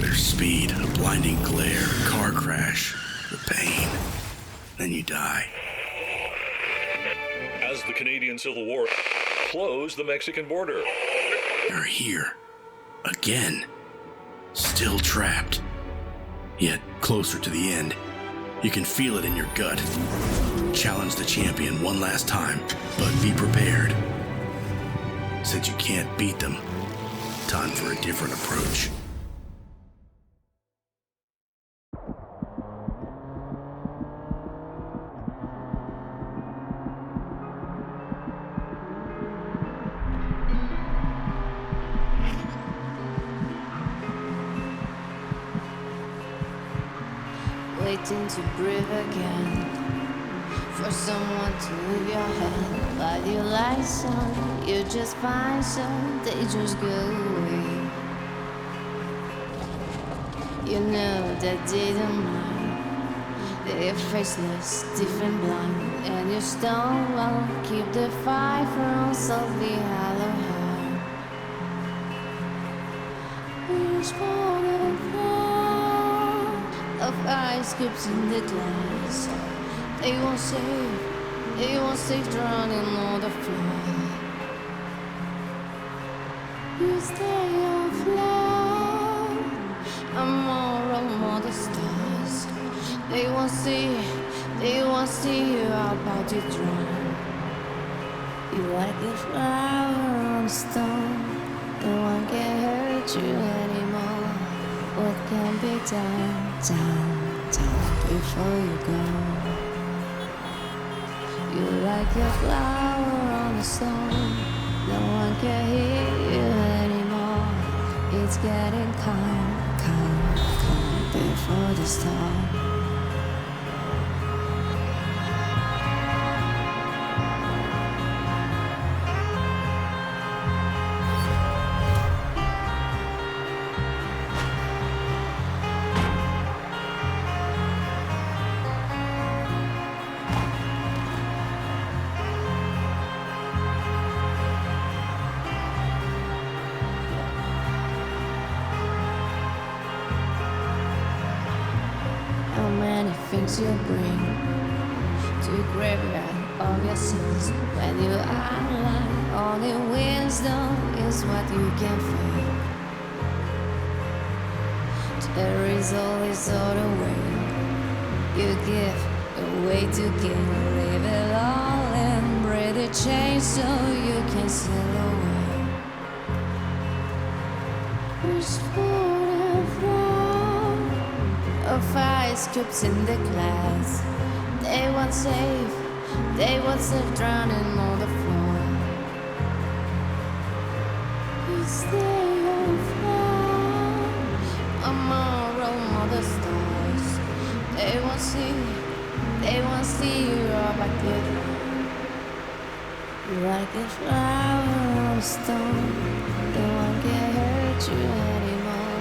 There's speed, a blinding glare, car crash, the pain. Then you die. As the Canadian Civil War closed the Mexican border. You're here. Again. Still trapped. Yet closer to the end. You can feel it in your gut. Challenge the champion one last time, but be prepared. Since you can't beat them, time for a different approach. Waiting to breathe again, for someone to leave your hand. Light your lights on, you just find some, they just go away. You know that they don't mind, they're faceless, deaf and blind, and you stonewall, keep the fire from softly hollow heart. Who's falling of ice cubes in the glass. They won't save drowning on the floor. You stay on floor, I'm more the stars. They won't see you about to drown. You like a flower on a stone, no one can hurt you anymore. What can be done before you go? You like a flower on a stone, no one can hear you anymore. It's getting calm before the storm. Things you bring to graveyard of your sins. When you are alive, only wisdom is what you can feel. There is always other way. You give a way to give. Leave it all and breathe the change so you can sail away. Who's of ice cubes in the glass. They won't save drowning on the floor. You stay on floor, among the stars. They won't see you all back there. You're like a flower on a stone, no one can hurt you anymore.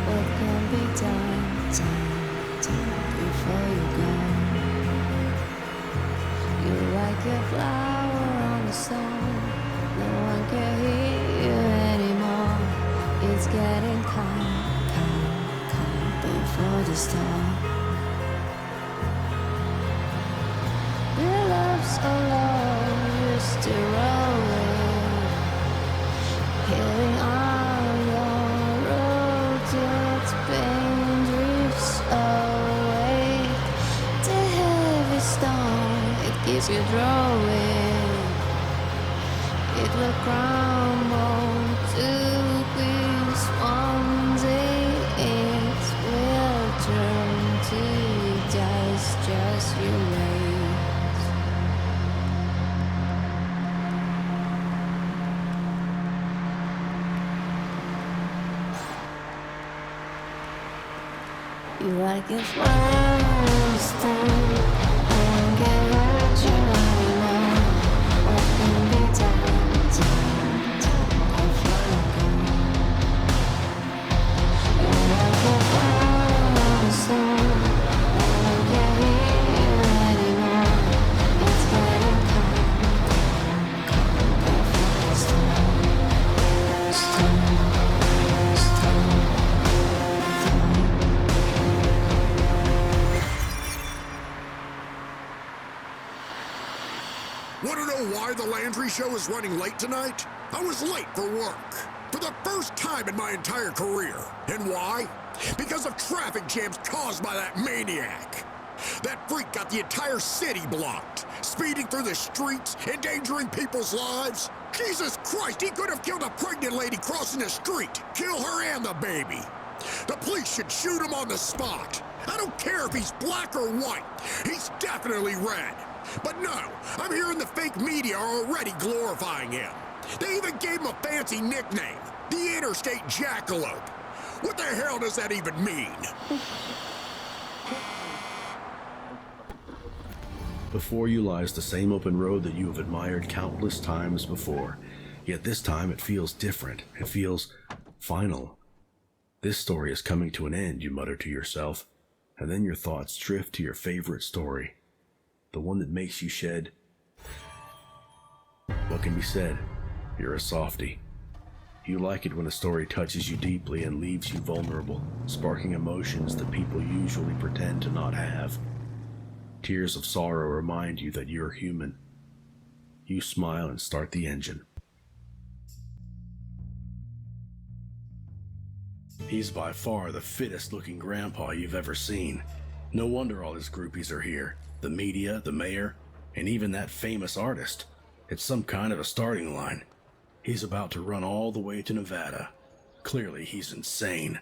What can be done before you go? You're like a flower on the stone, no one can hear you anymore. It's getting calm before the storm. Your love's alone, used to roll it, healing all your roads, it's pain drifts away. The heavy stone, it keeps you drawing. It will crumble to peace one day. It will turn to dust, just you wait. You like a flower on the stone, no one can hurt you anymore. What can be done before you go? You like a flower on the stone, no one can hear you anymore. It's getting calm before the storm. my entry show is running late tonight? I was late for work. For the first time in my entire career. And why? Because of traffic jams caused by that maniac. That freak got the entire city blocked, speeding through the streets, endangering people's lives. Jesus Christ, he could have killed a pregnant lady crossing the street. Kill her and the baby. The police should shoot him on the spot. I don't care if he's black or white. He's definitely red. But no, I'm hearing the fake media are already glorifying him. They even gave him a fancy nickname, the Interstate Jackalope. What the hell does that even mean? Before you lies the same open road that you have admired countless times before, yet this time it feels different. It feels final. This story is coming to an end, you mutter to yourself, and then your thoughts drift to your favorite story, the one that makes you shed. What can be said? You're a softie. You like it when a story touches you deeply and leaves you vulnerable, sparking emotions that people usually pretend to not have. Tears of sorrow remind you that you're human. You smile and start the engine. He's by far the fittest looking grandpa you've ever seen. No wonder all his groupies are here. The media, the mayor, and even that famous artist. It's some kind of a starting line. He's about to run all the way to Nevada. Clearly he's insane.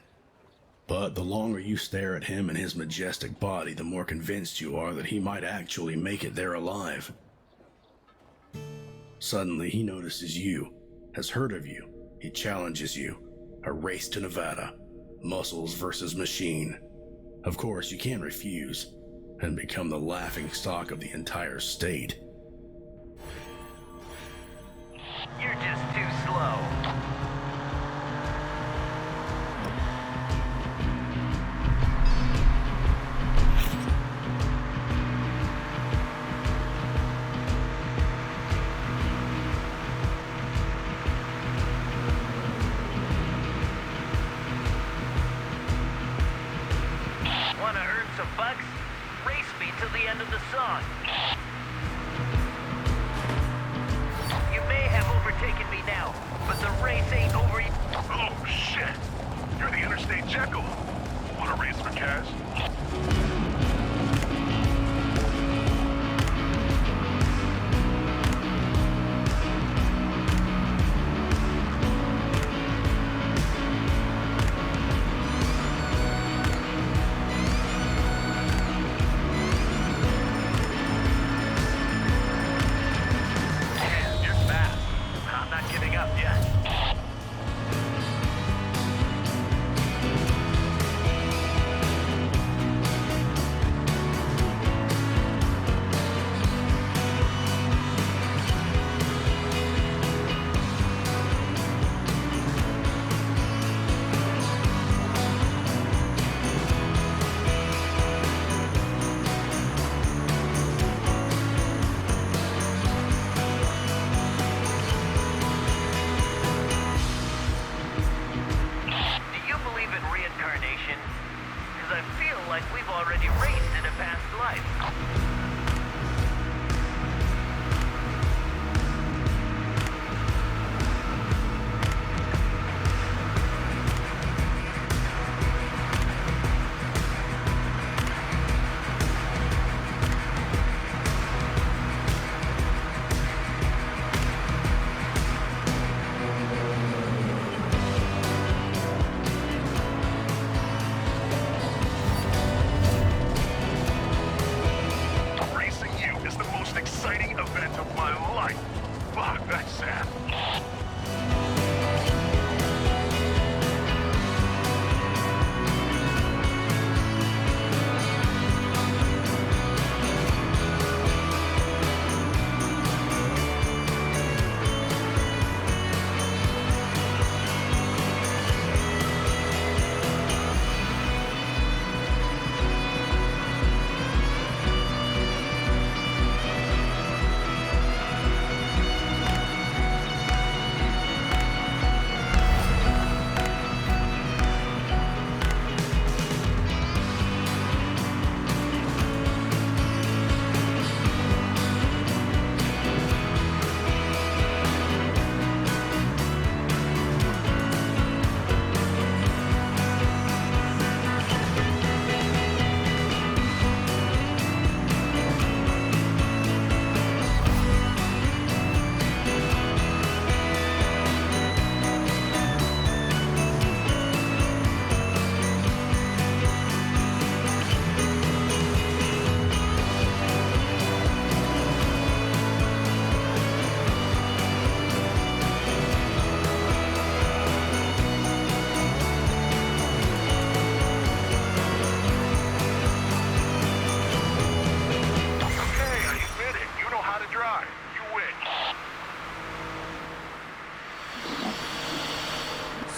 But the longer you stare at him and his majestic body, the more convinced you are that he might actually make it there alive. Suddenly he notices you, has heard of you. He challenges you. A race to Nevada. Muscles versus machine. Of course, you can't refuse and become the laughing stock of the entire state. You're just too slow. Wanna earn some bucks? Race me till the end of the song. You may have overtaken me now, but the race ain't over yet. Oh, shit! You're the Interstate Jekyll. Want to race for cash? You're fast. I'm not giving up yet. Do you believe in reincarnation? Because I feel like we've already raced in a past life. Racing you is the most exciting event of my life. Fuck, that's sad.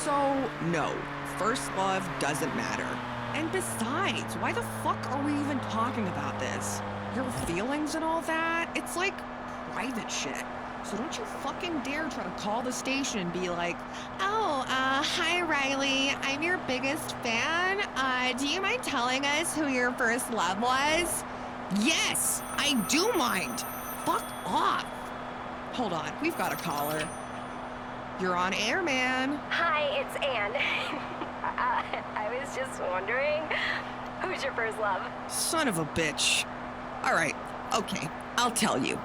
So, no, first love doesn't matter. And besides, why the fuck are we even talking about this? Your feelings and all that? It's like private shit. So don't you fucking dare try to call the station and be like, oh, hi Riley, I'm your biggest fan. Do you mind telling us who your first love was? Yes, I do mind. Fuck off. Hold on, we've got a caller. You're on air, man. Hi, it's Anne. I was just wondering, who's your first love? Son of a bitch. All right, okay, I'll tell you.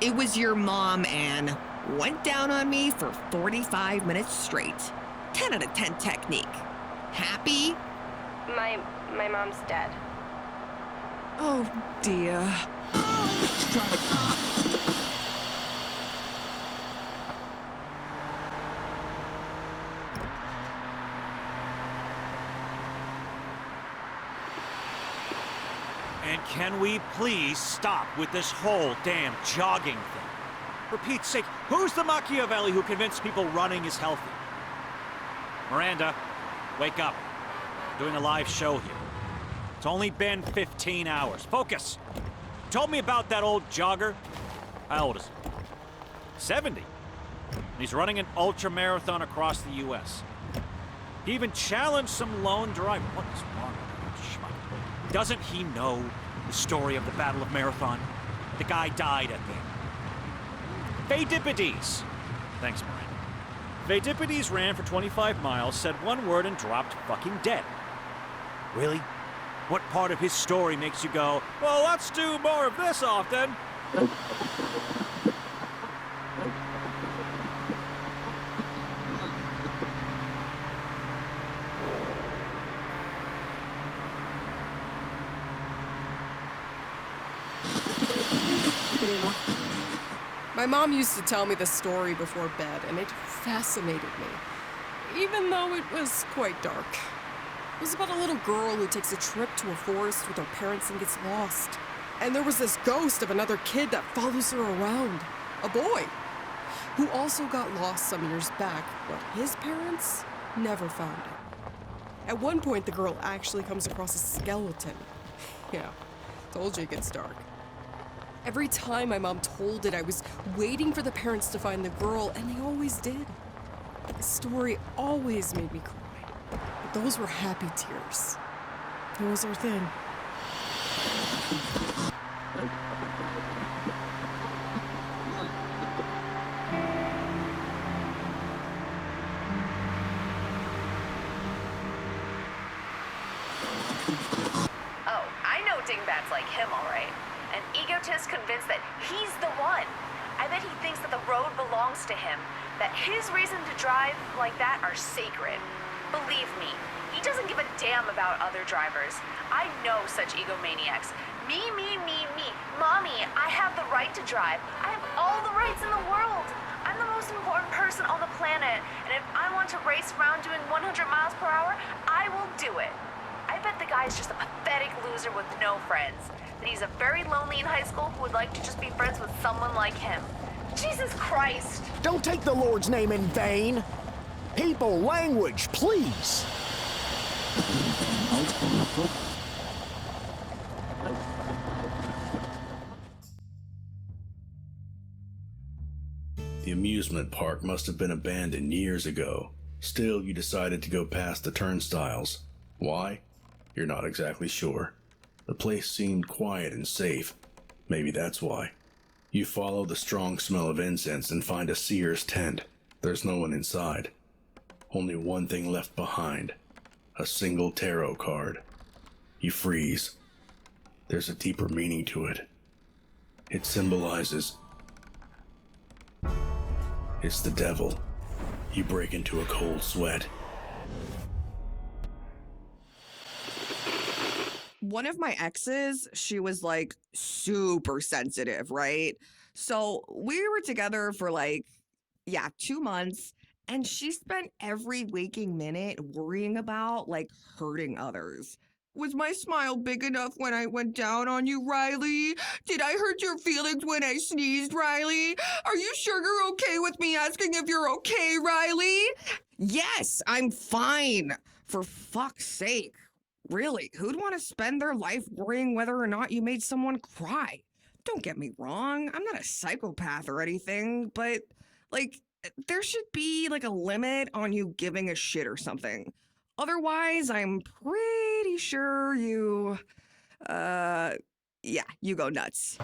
It was your mom, Anne. Went down on me for 45 minutes straight. 10 out of 10 technique. Happy? My mom's dead. Oh, dear. And can we please stop with this whole damn jogging thing? For Pete's sake, who's the Machiavelli who convinced people running is healthy? Miranda, wake up. We're doing a live show here. It's only been 15 hours. Focus! You told me about that old jogger. How old is he? 70. And he's running an ultra marathon across the U.S. He even challenged some lone driver. What is wrong with that schmuck? Doesn't he know the story of the Battle of Marathon? The guy died at the end. Pheidippides. Thanks, Miranda. Pheidippides ran for 25 miles, said one word, and dropped fucking dead. Really? What part of his story makes you go, well, let's do more of this often? My mom used to tell me this story before bed, and it fascinated me, even though it was quite dark. It was about a little girl who takes a trip to a forest with her parents and gets lost. And there was this ghost of another kid that follows her around, a boy, who also got lost some years back, but his parents never found him. At one point, the girl actually comes across a skeleton. Yeah, told you it gets dark. Every time my mom told it, I was waiting for the parents to find the girl, and they always did. The story always made me cry. But those were happy tears. It was our thing. Oh, I know dingbats like him, all right. An egotist convinced that he's the one. I bet he thinks that the road belongs to him, that his reason to drive like that are sacred. Believe me, he doesn't give a damn about other drivers. I know such egomaniacs. Me. Mommy, I have the right to drive. I have all the rights in the world. I'm the most important person on the planet, and if I want to race around doing 100 miles per hour, I will do it. I bet the guy's just a pathetic loser with no friends. That he's a very lonely in high school who would like to just be friends with someone like him. Jesus Christ! Don't take the Lord's name in vain. People, language, please. The amusement park must have been abandoned years ago. Still, you decided to go past the turnstiles. Why? You're not exactly sure. The place seemed quiet and safe. Maybe that's why. You follow the strong smell of incense and find a seer's tent. There's no one inside. Only one thing left behind. A single tarot card. You freeze. There's a deeper meaning to it. It symbolizes... It's the devil. You break into a cold sweat. One of my exes, she was like super sensitive, right? So we were together for 2 months, and she spent every waking minute worrying about hurting others. Was my smile big enough when I went down on you, Riley? Did I hurt your feelings when I sneezed, Riley? Are you sure you're okay with me asking if you're okay, Riley? Yes, I'm fine. For fuck's sake. Really, who'd want to spend their life worrying whether or not you made someone cry? Don't get me wrong, I'm not a psychopath or anything, but, like, there should be, like, a limit on you giving a shit or something. Otherwise, I'm pretty sure you, yeah, you go nuts.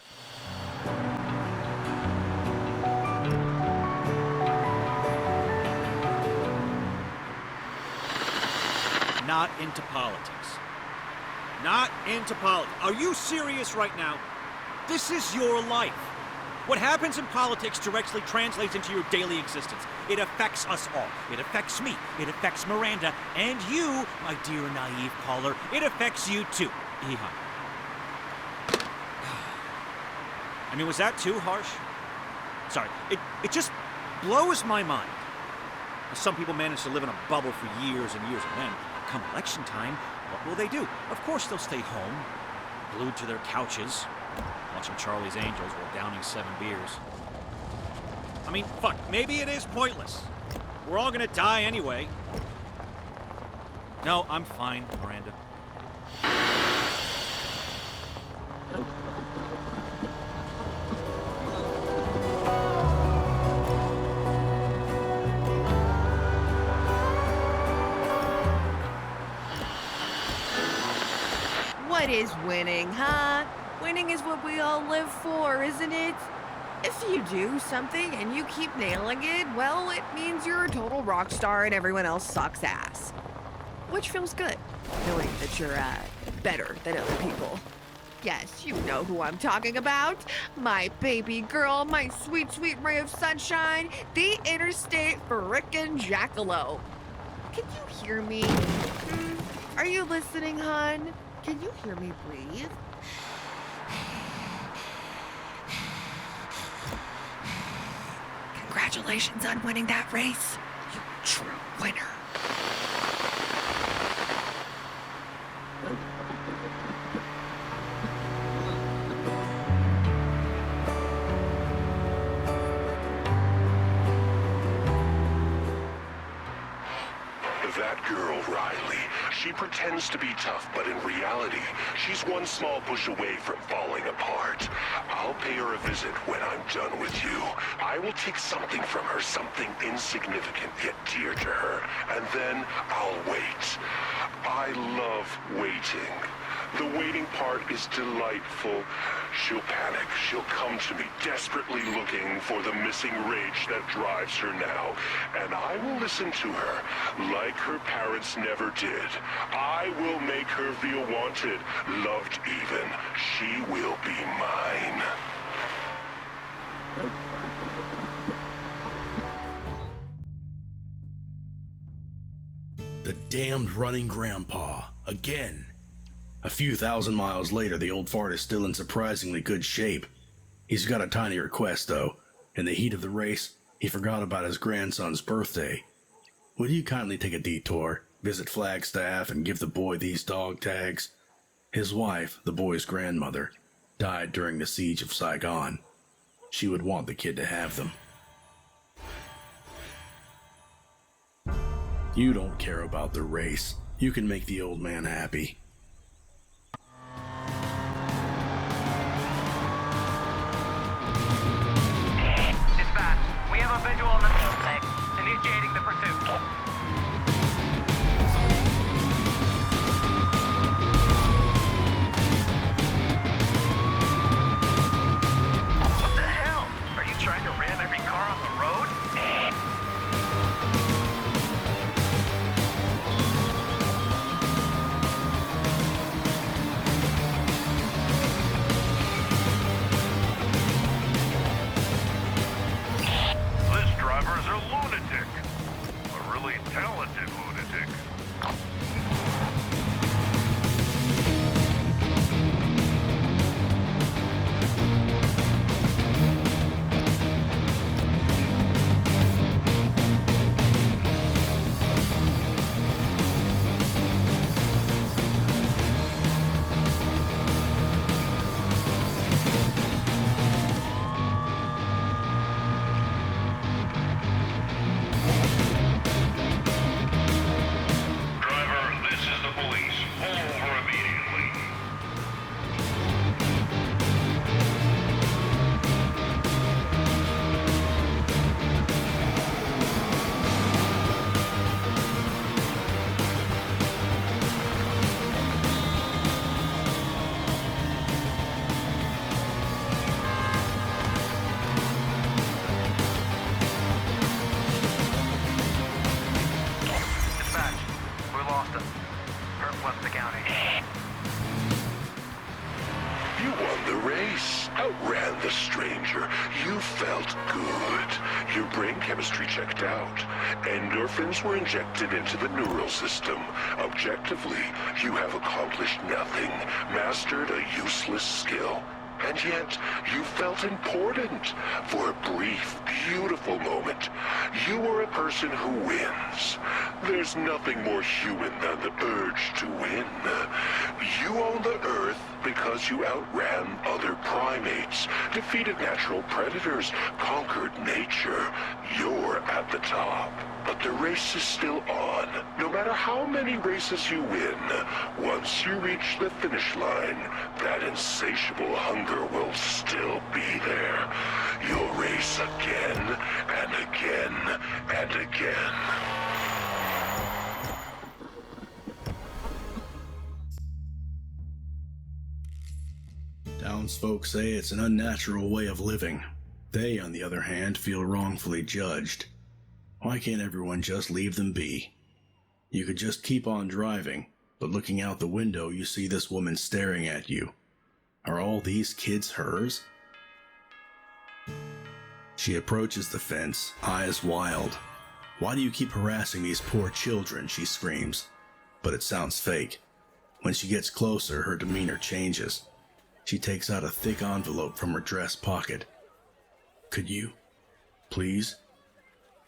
Not into politics. Not into politics. Are you serious right now? This is your life. What happens in politics directly translates into your daily existence. It affects us all. It affects me. It affects Miranda. And you, my dear naive caller, it affects you too. Ihan. I mean, was that too harsh? Sorry. It just blows my mind. Some people manage to live in a bubble for years and years, and then, come election time, what will they do? Of course they'll stay home, glued to their couches, watching Charlie's Angels while downing 7 beers. I mean, fuck, maybe it is pointless. We're all gonna die anyway. No, I'm fine, Miranda. What is winning, huh? Winning is what we all live for, isn't it? If you do something and you keep nailing it, well, it means you're a total rock star and everyone else sucks ass. Which feels good, knowing that you're, better than other people. Yes, you know who I'm talking about. My baby girl, my sweet, sweet ray of sunshine, the interstate frickin' jackalope. Can you hear me? Are you listening, hon? Can you hear me breathe? Congratulations on winning that race, you true winner. That girl, Riley, she pretends to be tough, but in reality, she's one small push away from falling apart. I'll pay her a visit when I'm done with you. I will take something from her, something insignificant yet dear to her, and then I'll wait. I love waiting. The waiting part is delightful. She'll panic. She'll come to me, desperately looking for the missing rage that drives her now. And I will listen to her, like her parents never did. I will make her feel wanted, loved even. She will be mine. The damned running grandpa, again. A few thousand miles later, the old fart is still in surprisingly good shape. He's got a tiny request, though. In the heat of the race, he forgot about his grandson's birthday. Would you kindly take a detour, visit Flagstaff, and give the boy these dog tags? His wife, the boy's grandmother, died during the siege of Saigon. She would want the kid to have them. You don't care about the race. You can make the old man happy. We have a visual on the suspect, initiating the pursuit. What the hell? Are you trying to ram every car on the road? felt good. Your brain chemistry checked out. Endorphins were injected into the neural system. Objectively, you have accomplished nothing, mastered a useless skill. And yet, you felt important. For a brief, beautiful moment, you were a person who wins. There's nothing more human than the urge to win. You own the Earth because you outran other primates, defeated natural predators, conquered nature. You're at the top. But the race is still on. No matter how many races you win, once you reach the finish line, that insatiable hunger will still be there. You'll race again and again and again. Townsfolk say it's an unnatural way of living. They, on the other hand, feel wrongfully judged. Why can't everyone just leave them be? You could just keep on driving, but looking out the window you see this woman staring at you. Are all these kids hers? She approaches the fence, eyes wild. Why do you keep harassing these poor children? She screams. But it sounds fake. When she gets closer, her demeanor changes. She takes out a thick envelope from her dress pocket. Could you, please?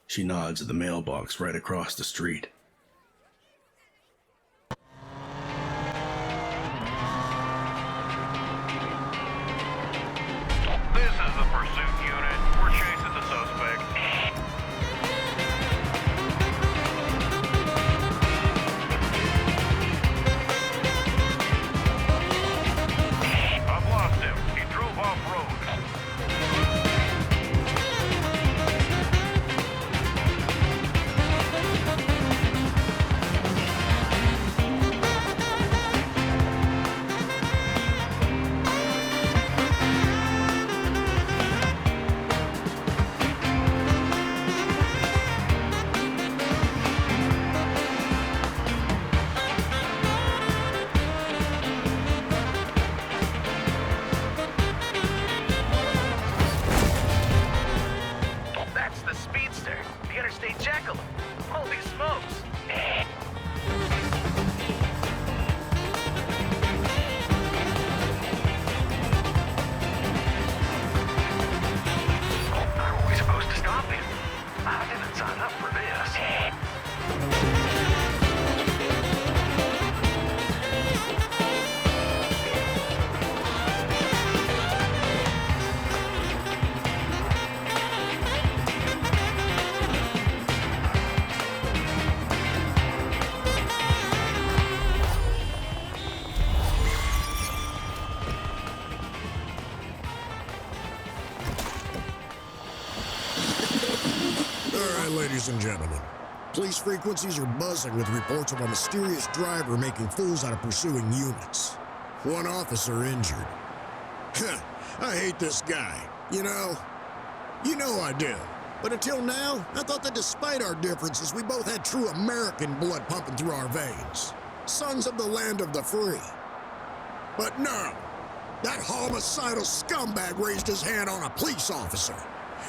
She nods at the mailbox right across the street. This is the pursuit unit. We're chasing the suspect. I've lost him. He drove off-road. That's the Speedster, the Interstate Jackalope. Holy smokes! How are we supposed to stop him? I didn't sign up for this. All right, ladies and gentlemen. Police frequencies are buzzing with reports of a mysterious driver making fools out of pursuing units. One officer injured. I hate this guy. You know I do. But until now, I thought that despite our differences, we both had true American blood pumping through our veins. Sons of the land of the free. But no. That homicidal scumbag raised his hand on a police officer.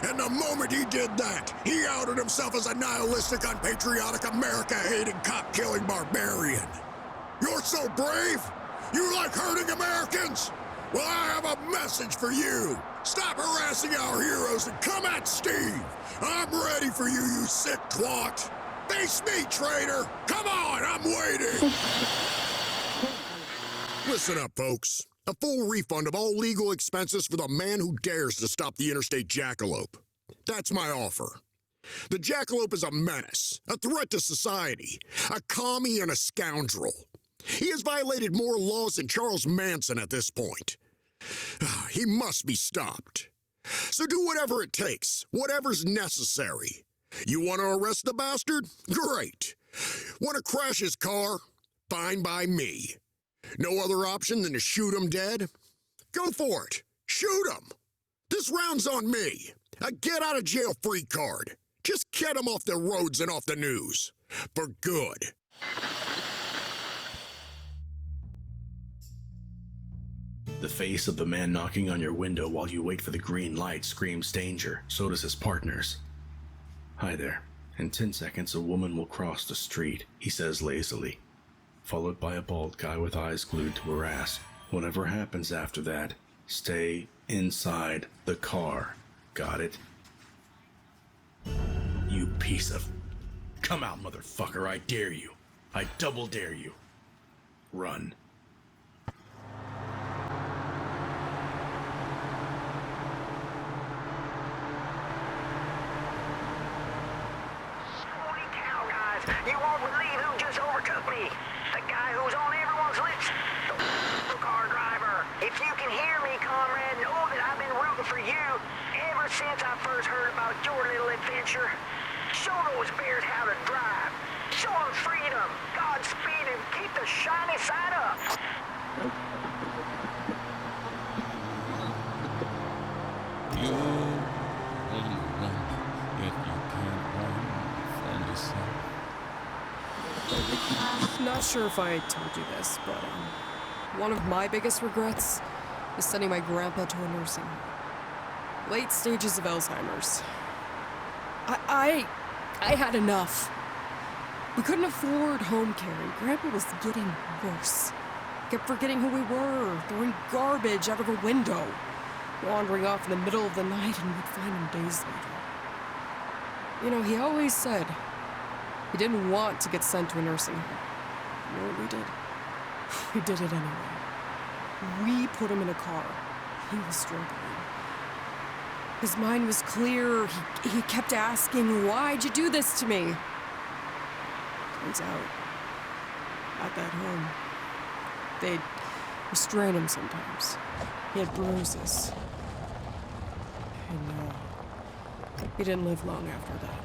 And the moment he did that, he outed himself as a nihilistic, unpatriotic, America-hating, cop-killing barbarian. You're so brave? You like hurting Americans? Well, I have a message for you. Stop harassing our heroes and come at Steve. I'm ready for you, you sick twat. Face me, traitor. Come on, I'm waiting. Listen up, folks. A full refund of all legal expenses for the man who dares to stop the Interstate Jackalope. That's my offer. The Jackalope is a menace, a threat to society, a commie and a scoundrel. He has violated more laws than Charles Manson at this point. He must be stopped. So do whatever it takes, whatever's necessary. You want to arrest the bastard? Great. Want to crash his car? Fine by me. No other option than to shoot him dead? Go for it. Shoot him. This round's on me. A get-out-of-jail-free card. Just get him off the roads and off the news. For good. The face of the man knocking on your window while you wait for the green light screams danger. So does his partner's. Hi there. In 10 seconds, a woman will cross the street, he says lazily, followed by a bald guy with eyes glued to her ass. Whatever happens after that, stay inside the car. Got it? You piece of... Come out, motherfucker, I dare you. I double dare you. Run. Holy cow, guys. You won't believe who just overtook me. The guy who's on everyone's lips. The car driver. If you can hear me, comrade, know that I've been rooting for you ever since I first heard about your little adventure. Show those bears how to drive. Show them freedom, Godspeed, and keep the shiny side up. You only run if you can't run from yourself. Not sure if I told you this, but one of my biggest regrets is sending my grandpa to a nursing home. Late stages of Alzheimer's. I had enough. We couldn't afford home care, and Grandpa was getting worse. Kept forgetting who we were, throwing garbage out of a window, wandering off in the middle of the night, and we'd find him days later. You know, he always said he didn't want to get sent to a nursing home. You know what we did? We did it anyway. We put him in a car. He was struggling. His mind was clear. He kept asking, why'd you do this to me? Turns out, at that home, they'd restrain him sometimes. He had bruises. And he didn't live long after that.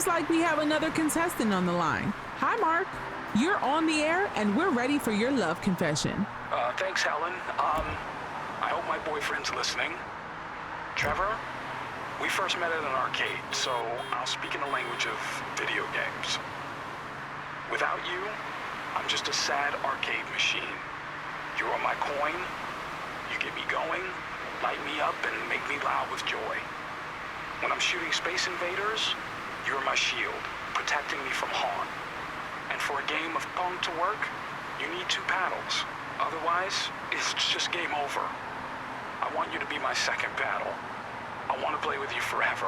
Like we have another contestant on the line. Hi, Mark. You're on the air, and we're ready for your love confession. Thanks, Helen. I hope my boyfriend's listening. Trevor, we first met at an arcade, so I'll speak in the language of video games. Without you, I'm just a sad arcade machine. You're on my coin, you get me going, light me up, and make me loud with joy. When I'm shooting Space Invaders, you're my shield, protecting me from harm. And for a game of Pong to work, you need 2 paddles. Otherwise, it's just game over. I want you to be my second paddle. I want to play with you forever.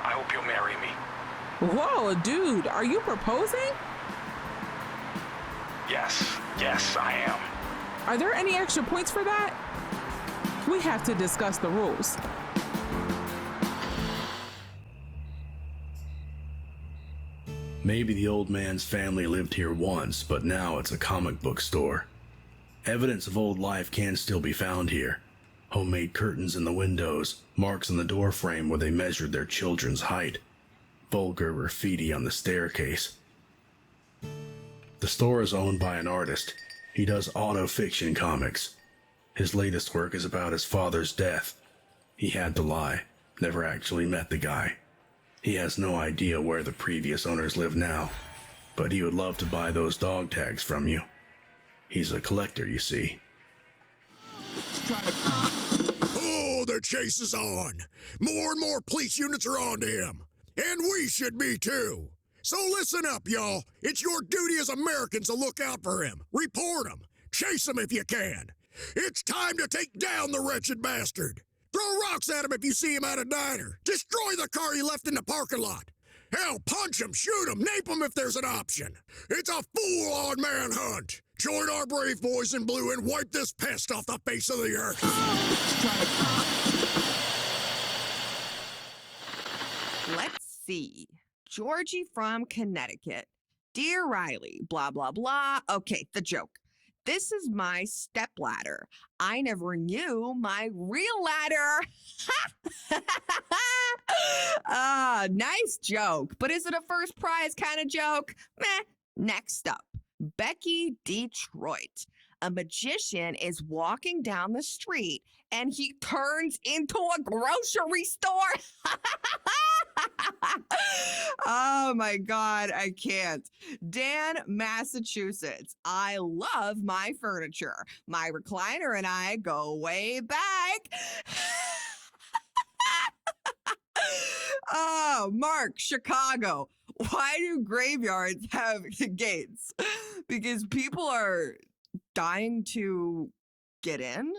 I hope you'll marry me. Whoa, dude, are you proposing? Yes, I am. Are there any extra points for that? We have to discuss the rules. Maybe the old man's family lived here once, but now it's a comic book store. Evidence of old life can still be found here. Homemade curtains in the windows, marks on the door frame where they measured their children's height, vulgar graffiti on the staircase. The store is owned by an artist. He does auto-fiction comics. His latest work is about his father's death. He had to lie, never actually met the guy. He has no idea where the previous owners live now, but he would love to buy those dog tags from you. He's a collector, you see. Oh, the chase is on. More and more police units are on to him. And we should be too. So listen up, y'all. It's your duty as Americans to look out for him. Report him. Chase him if you can. It's time to take down the wretched bastard. Throw rocks at him if you see him at a diner. Destroy the car he left in the parking lot. Hell, punch him, shoot him, nape him if there's an option. It's a full-on manhunt. Join our brave boys in blue and wipe this pest off the face of the earth. Let's see. Georgie from Connecticut. Dear Riley, blah, blah, blah. Okay, the joke. This is my step ladder. I never knew my real ladder. Nice joke. But is it a first prize kind of joke? Meh. Next up. Becky Detroit. A magician is walking down the street and he turns into a grocery store. Oh my God, I can't. Dan, Massachusetts. I love my furniture. My recliner and I go way back. Oh, Mark, Chicago. Why do graveyards have gates? Because people are dying to get in?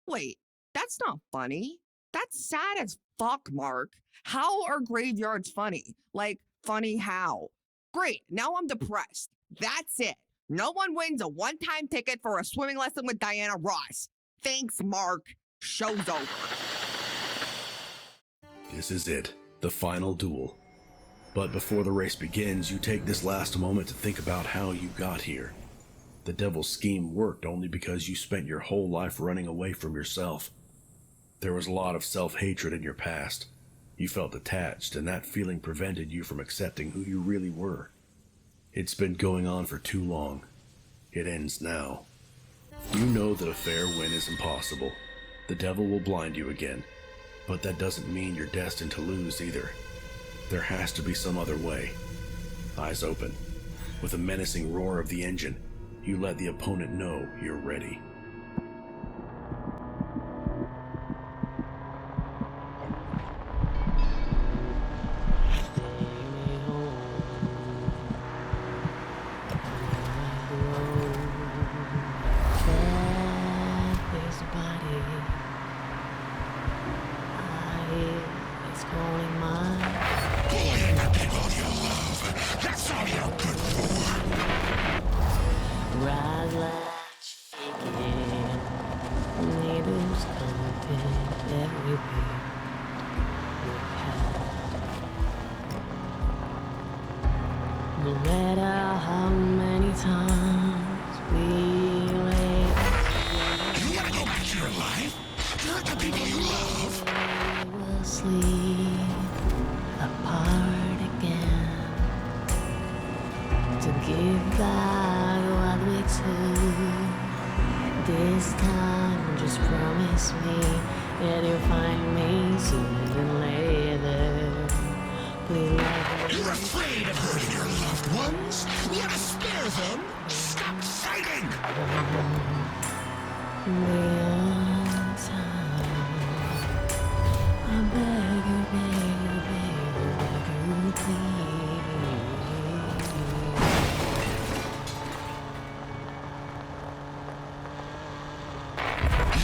Wait, that's not funny. That's sad as fuck, Mark. How are graveyards funny? Like, funny how? Great, now I'm depressed. That's it. No one wins a one-time ticket for a swimming lesson with Diana Ross. Thanks, Mark. Show's over. This is it, the final duel. But before the race begins, you take this last moment to think about how you got here. The devil's scheme worked only because you spent your whole life running away from yourself. There was a lot of self-hatred in your past. You felt detached, and that feeling prevented you from accepting who you really were. It's been going on for too long. It ends now. You know that a fair win is impossible. The devil will blind you again. But that doesn't mean you're destined to lose either. There has to be some other way. Eyes open. With a menacing roar of the engine, you let the opponent know you're ready. No matter how many times we wait, you wanna go back to your life? Hurt the people you love. We will sleep apart again to give back what we took. This time, just promise me that you'll find me sooner than later. Please. You're afraid of hurting your loved ones? You want to spare them? Stop fighting! Real time. I beg you, beg you, beg you, please.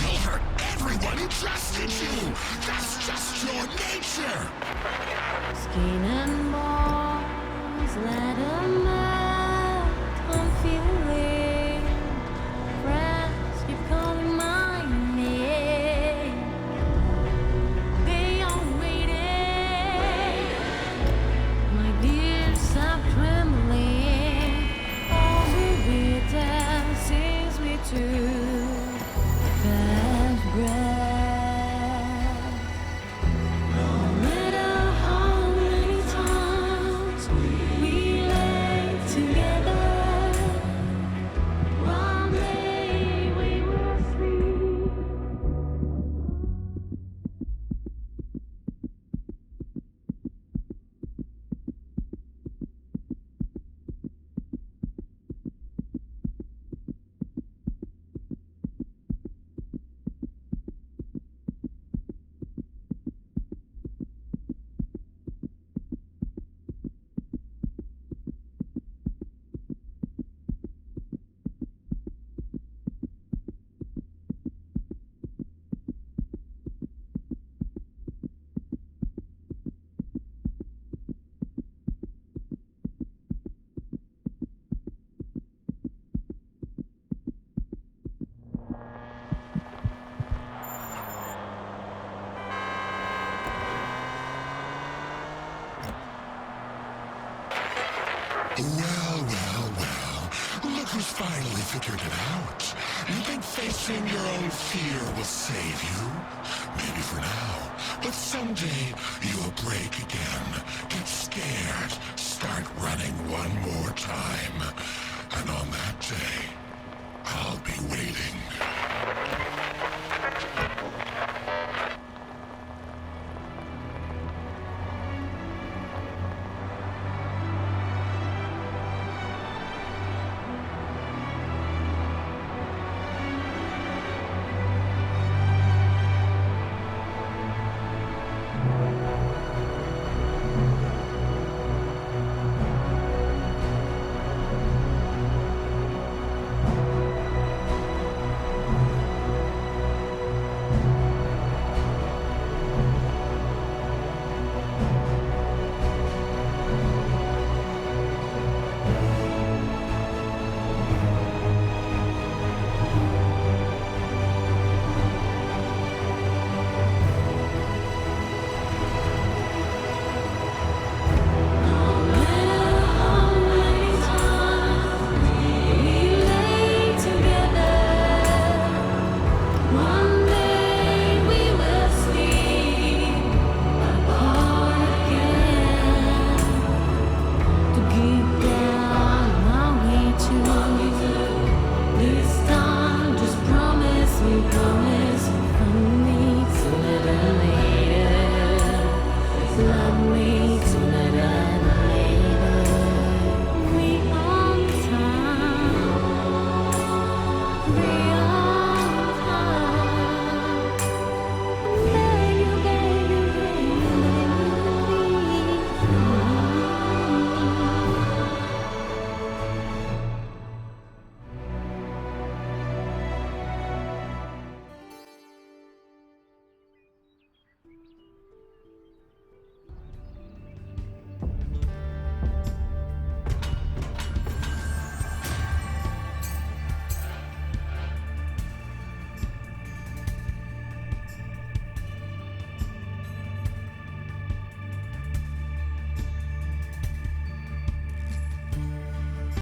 You'll hurt everyone who trusted you! That's just your nature! Skin and bones, let 'em out, I'm feeling. Friends keep calling my name. They are waiting. My dear, stop trembling. All we did since we took that breath. Well. Look who's finally figured it out. You think facing your own fear will save you? Maybe for now. But someday you'll break again. Get scared. Start running one more time. And on that day, I'll be waiting.